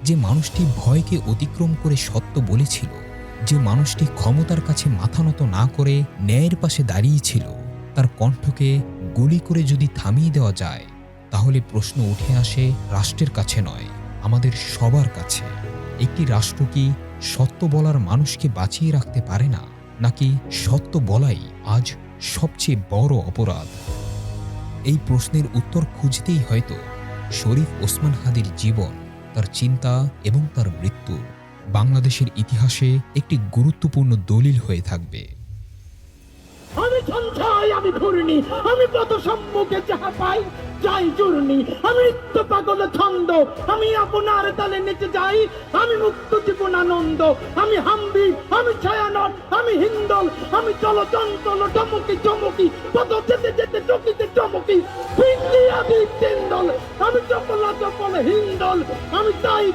যে মানুষটি ভয়কে অতিক্রম করে সত্য বলেছিল, যে মানুষটি ক্ষমতার কাছে মাথা নত না করে ন্যায়ের পাশে দাঁড়িয়েছিল, তার কণ্ঠকে গুলি করে যদি থামিয়ে দেওয়া যায়, তাহলে প্রশ্ন উঠে আসে রাষ্ট্রের কাছে নয়, আমাদের সবার কাছে। একটি রাষ্ট্র কি সত্য বলার মানুষকে বাঁচিয়ে রাখতে পারে না, নাকি সত্য বলাই আজ সবচেয়ে বড় অপরাধ? এই প্রশ্নের উত্তর খুঁজতেই হয়তো শরীফ ওসমান হাদির জীবন, তার চিন্তা এবং তার মৃত্যু বাংলাদেশের ইতিহাসে একটি গুরুত্বপূর্ণ দলিল হয়ে থাকবে। আমি সঞ্চয়, আমি ঘূর্ণি, আমি পথ সম্মুখে যাহা পাই যাই চূর্ণি, আমি নিত্য পাগল ছন্দ, আমি আপনার তালে নেচে যাই, আমি মুক্ত জীবন আনন্দ, আমি হাম্বি, আমি ছায়ানট, আমি হিন্দল, আমি চলচঞ্চল চমকি চমকি, পথ যেতে যেতে চকিতে চমকি, পিন্ডি আদি তিন্দল, আমি চপলা চপল হিন্দল, আমি তাই